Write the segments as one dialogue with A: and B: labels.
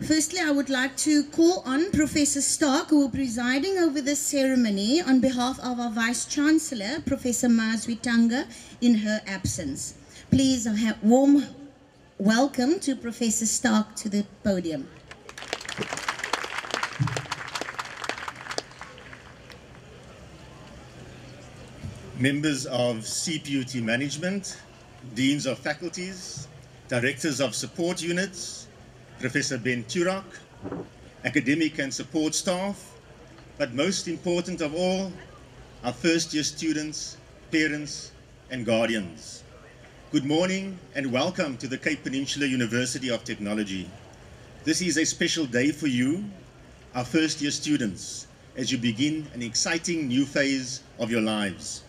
A: Firstly, I would like to call on Professor Stark, who will be presiding over this ceremony on behalf of our Vice-Chancellor, Professor Mazwitanga, in her absence. Please a warm welcome to Professor Stark to the podium.
B: Members of CPUT management, deans of faculties, directors of support units, Professor Ben Turok, academic and support staff, but most important of all, our first-year students, parents, and guardians. Good morning and welcome to the Cape Peninsula University of Technology. This is a special day for you, our first-year students, as you begin an exciting new phase of your lives.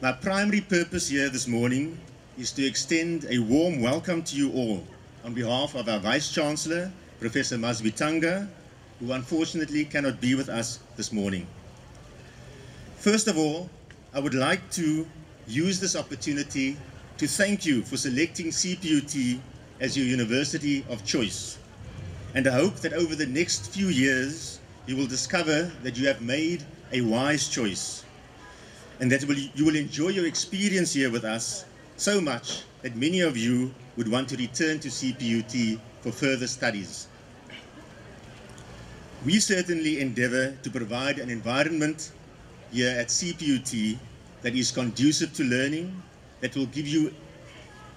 B: My primary purpose here this morning is to extend a warm welcome to you all on behalf of our Vice-Chancellor, Professor Mazwitanga, who unfortunately cannot be with us this morning. First of all, I would like to use this opportunity to thank you for selecting CPUT as your university of choice. And I hope that over the next few years, you will discover that you have made a wise choice, and that you will enjoy your experience here with us so much that many of you would want to return to CPUT for further studies. We certainly endeavor to provide an environment here at CPUT that is conducive to learning, that will give you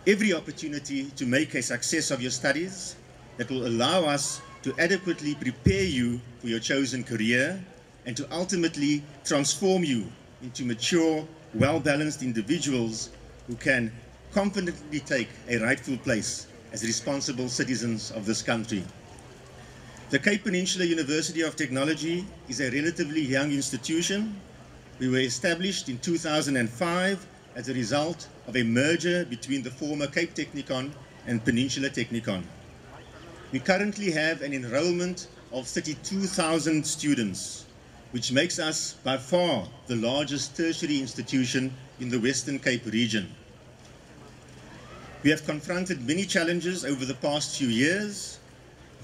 B: every opportunity to make a success of your studies, that will allow us to adequately prepare you for your chosen career, and to ultimately transform you into mature, well-balanced individuals who can confidently take a rightful place as responsible citizens of this country. The Cape Peninsula University of Technology is a relatively young institution. We were established in 2005 as a result of a merger between the former Cape Technikon and Peninsula Technikon. We currently have an enrollment of 32,000 students, which makes us by far the largest tertiary institution in the Western Cape region. We have confronted many challenges over the past few years,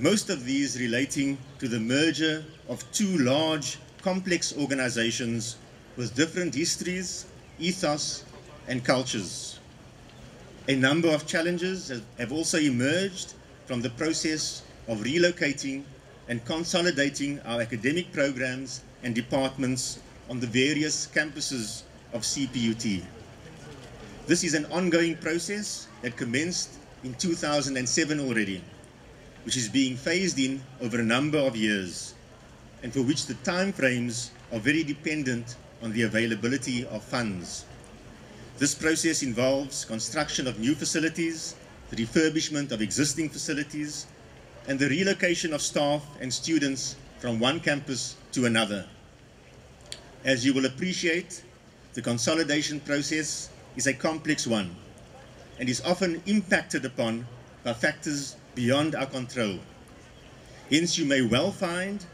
B: most of these relating to the merger of two large, complex organizations with different histories, ethos, and cultures. A number of challenges have also emerged from the process of relocating and consolidating our academic programs and departments on the various campuses of CPUT. This is an ongoing process that commenced in 2007 already, which is being phased in over a number of years, and for which the time frames are very dependent on the availability of funds. This process involves construction of new facilities, the refurbishment of existing facilities, and the relocation of staff and students from one campus to another. As you will appreciate, the consolidation process is a complex one and is often impacted upon by factors beyond our control. Hence, you may well find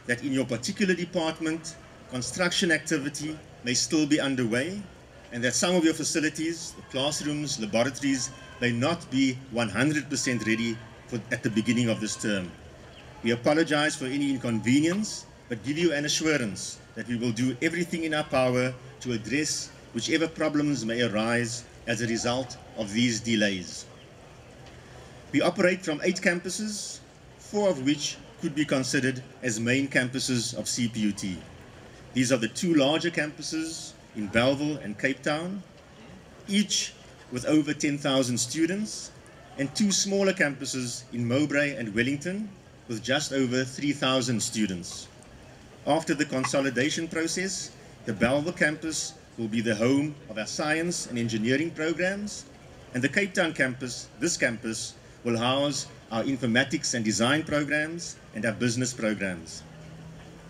B: that in your particular department, construction activity may still be underway, and that some of your facilities, the classrooms, laboratories, may not be 100% ready at the beginning of this term. We apologize for any inconvenience, but give you an assurance that we will do everything in our power to address whichever problems may arise as a result of these delays. We operate from 8 campuses, 4 of which could be considered as main campuses of CPUT. These are the 2 larger campuses in Bellville and Cape Town, each with over 10,000 students, and 2 smaller campuses in Mowbray and Wellington with just over 3,000 students. After the consolidation process, the Bellville campus will be the home of our science and engineering programs, and the Cape Town campus, this campus, will house our informatics and design programs and our business programs.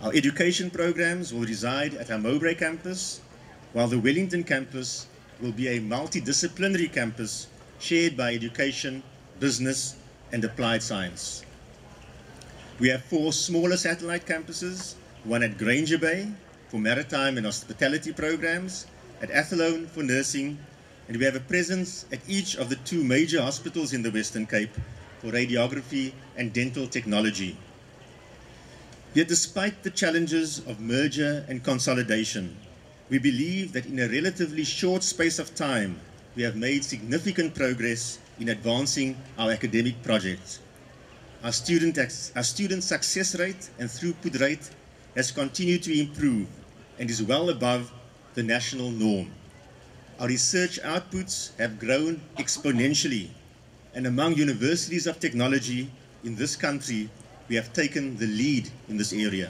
B: Our education programs will reside at our Mowbray campus, while the Wellington campus will be a multidisciplinary campus shared by education, business, and applied science. We have 4 smaller satellite campuses, one at Granger Bay for maritime and hospitality programs, at Athlone for nursing, and we have a presence at each of the 2 major hospitals in the Western Cape, for Radiography and Dental Technology. Yet despite the challenges of merger and consolidation, we believe that in a relatively short space of time, we have made significant progress in advancing our academic projects. Our student success rate and throughput rate has continued to improve and is well above the national norm. Our research outputs have grown exponentially, and among universities of technology in this country, we have taken the lead in this area.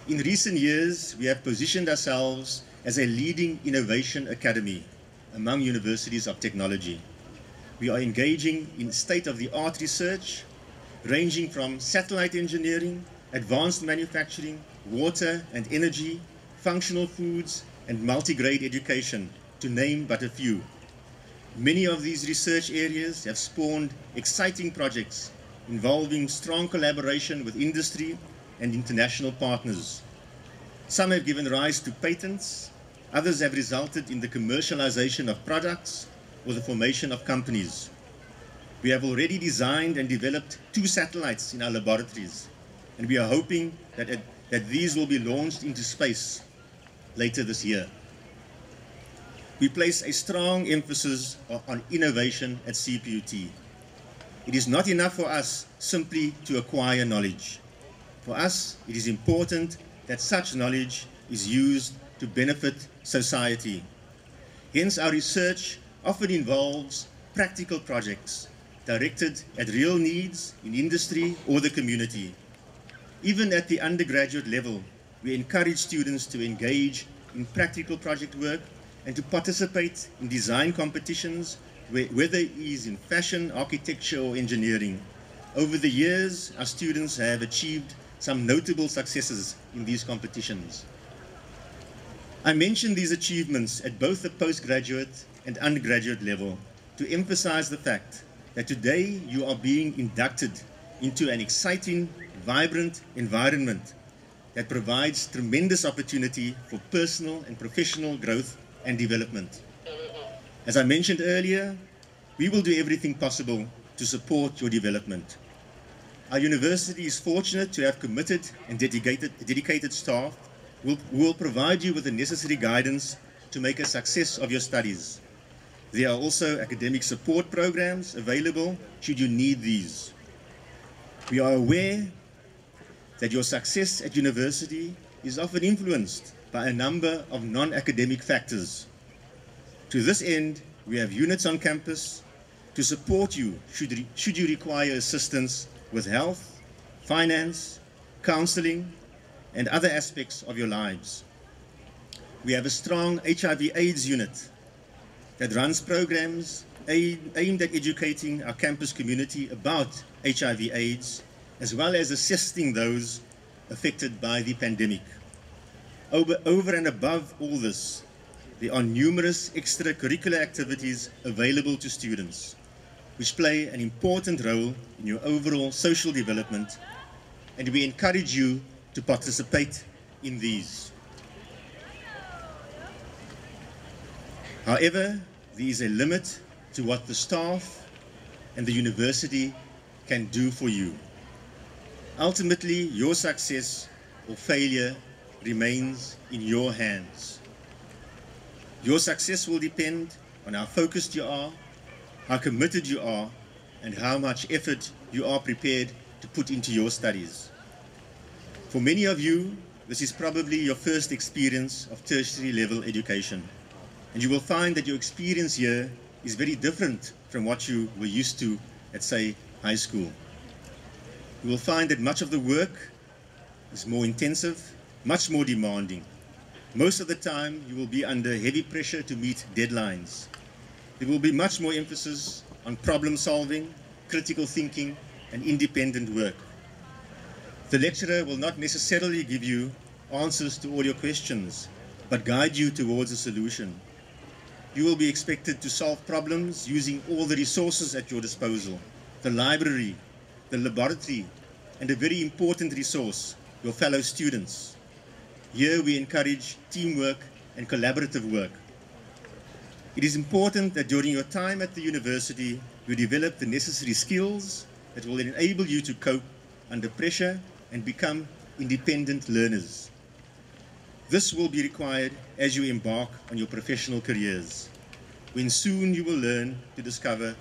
B: In recent years, we have positioned ourselves as a leading innovation academy among universities of technology. We are engaging in state-of-the-art research, ranging from satellite engineering, advanced manufacturing, water and energy, functional foods, and multi-grade education, to name but a few. Many of these research areas have spawned exciting projects involving strong collaboration with industry and international partners. Some have given rise to patents, others have resulted in the commercialization of products or the formation of companies. We have already designed and developed 2 satellites in our laboratories, and we are hoping that these will be launched into space later this year. We place a strong emphasis on innovation at CPUT. It is not enough for us simply to acquire knowledge. For us, it is important that such knowledge is used to benefit society. Hence, our research often involves practical projects directed at real needs in industry or the community. Even at the undergraduate level, we encourage students to engage in practical project work and to participate in design competitions, whether it is in fashion, architecture, or engineering. Over the years, our students have achieved some notable successes in these competitions. I mention these achievements at both the postgraduate and undergraduate level to emphasize the fact that today you are being inducted into an exciting, vibrant environment that provides tremendous opportunity for personal and professional growth and development. As I mentioned earlier, we will do everything possible to support your development. Our university is fortunate to have committed and dedicated staff who will provide you with the necessary guidance to make a success of your studies. There are also academic support programs available should you need these. We are aware that your success at university is often influenced by a number of non-academic factors. To this end, we have units on campus to support you should you require assistance with health, finance, counseling, and other aspects of your lives. We have a strong HIV/AIDS unit that runs programs aimed at educating our campus community about HIV/AIDS, as well as assisting those affected by the pandemic. Over and above all this, there are numerous extracurricular activities available to students, which play an important role in your overall social development, and we encourage you to participate in these. However, there is a limit to what the staff and the university can do for you. Ultimately, your success or failure remains in your hands. Your success will depend on how focused you are, how committed you are, and how much effort you are prepared to put into your studies. For many of you, this is probably your first experience of tertiary level education, and you will find that your experience here is very different from what you were used to at, say, high school. You will find that much of the work is more intensive, much more demanding. Most of the time, you will be under heavy pressure to meet deadlines. There will be much more emphasis on problem solving, critical thinking, and independent work. The lecturer will not necessarily give you answers to all your questions, but guide you towards a solution. You will be expected to solve problems using all the resources at your disposal: the library, the laboratory, and a very important resource, your fellow students. Here we encourage teamwork and collaborative work. It is important that during your time at the university, you develop the necessary skills that will enable you to cope under pressure and become independent learners. This will be required as you embark on your professional careers, when soon you will learn to discover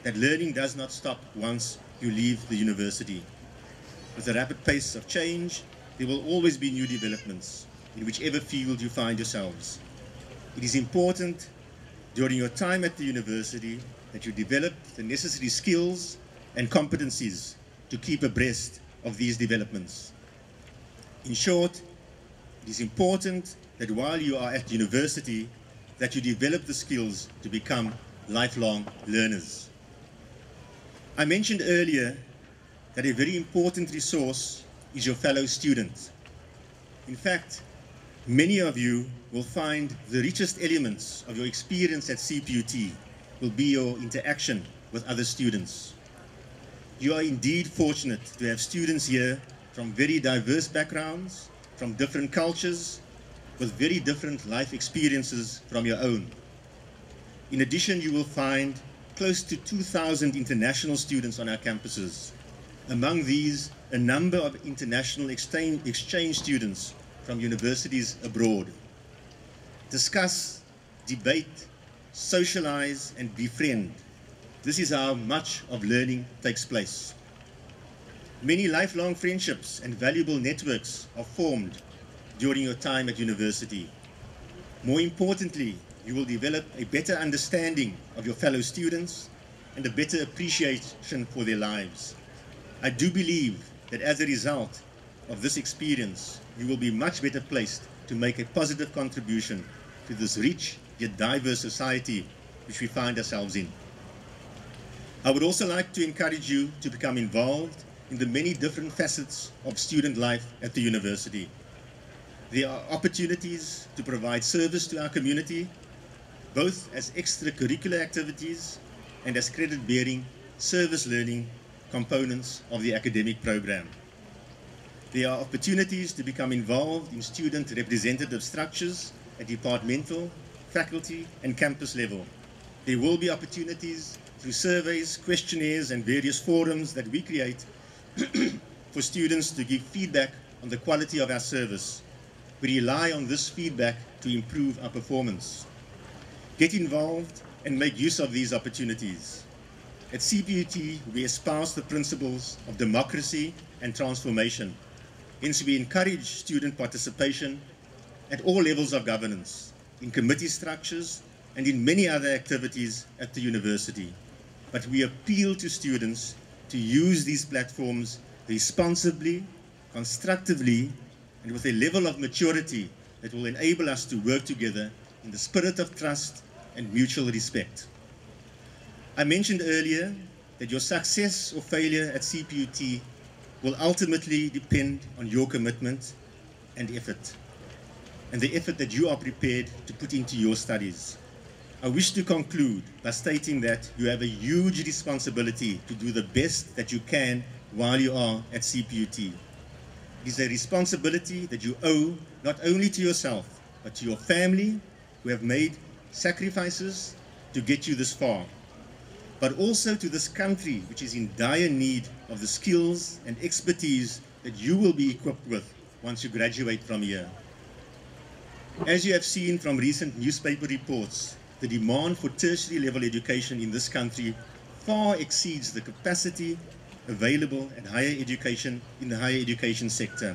B: that learning does not stop once you leave the university. With the rapid pace of change, there will always be new developments in whichever field you find yourselves. It is important during your time at the university that you develop the necessary skills and competencies to keep abreast of these developments. In short, it is important that while you are at university, that you develop the skills to become lifelong learners. I mentioned earlier that a very important resource is your fellow student. In fact, many of you will find the richest elements of your experience at CPUT will be your interaction with other students. You are indeed fortunate to have students here from very diverse backgrounds, from different cultures, with very different life experiences from your own. In addition, you will find close to 2,000 international students on our campuses. Among these, a number of international exchange students from universities abroad. Discuss, debate, socialize, and befriend. This is how much of learning takes place. Many lifelong friendships and valuable networks are formed during your time at university. More importantly, you will develop a better understanding of your fellow students and a better appreciation for their lives. I do believe that as a result of this experience, you will be much better placed to make a positive contribution to this rich yet diverse society which we find ourselves in. I would also like to encourage you to become involved in the many different facets of student life at the university. There are opportunities to provide service to our community, both as extracurricular activities and as credit-bearing service learning components of the academic program. There are opportunities to become involved in student representative structures at departmental, faculty, and campus level. There will be opportunities through surveys, questionnaires, and various forums that we create for students to give feedback on the quality of our service. We rely on this feedback to improve our performance. Get involved and make use of these opportunities. At CPUT, we espouse the principles of democracy and transformation. Hence, we encourage student participation at all levels of governance, in committee structures, and in many other activities at the university. But we appeal to students to use these platforms responsibly, constructively, and with a level of maturity that will enable us to work together in the spirit of trust and mutual respect. I mentioned earlier that your success or failure at CPUT will ultimately depend on your commitment and effort, and the effort that you are prepared to put into your studies. I wish to conclude by stating that you have a huge responsibility to do the best that you can while you are at CPUT. It is a responsibility that you owe not only to yourself, but to your family, who have made sacrifices to get you this far, but also to this country, which is in dire need of the skills and expertise that you will be equipped with once you graduate from here. As you have seen from recent newspaper reports, the demand for tertiary level education in this country far exceeds the capacity available at higher education in the higher education sector,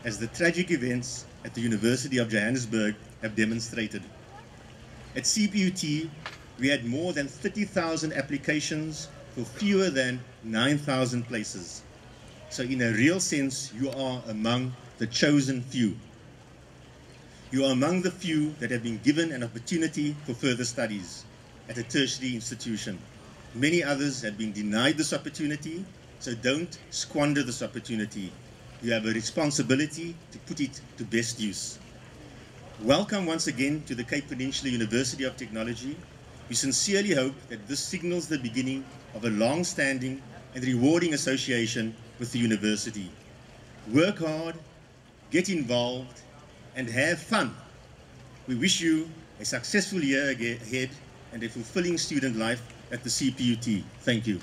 B: as the tragic events at the University of Johannesburg have demonstrated. At CPUT, we had more than 30,000 applications for fewer than 9,000 places. So in a real sense, you are among the chosen few. You are among the few that have been given an opportunity for further studies at a tertiary institution. Many others have been denied this opportunity, so don't squander this opportunity. You have a responsibility to put it to best use. Welcome once again to the Cape Peninsula University of Technology. We sincerely hope that this signals the beginning of a long-standing and rewarding association with the university. Work hard, get involved, and have fun. We wish you a successful year ahead and a fulfilling student life at the CPUT. Thank you.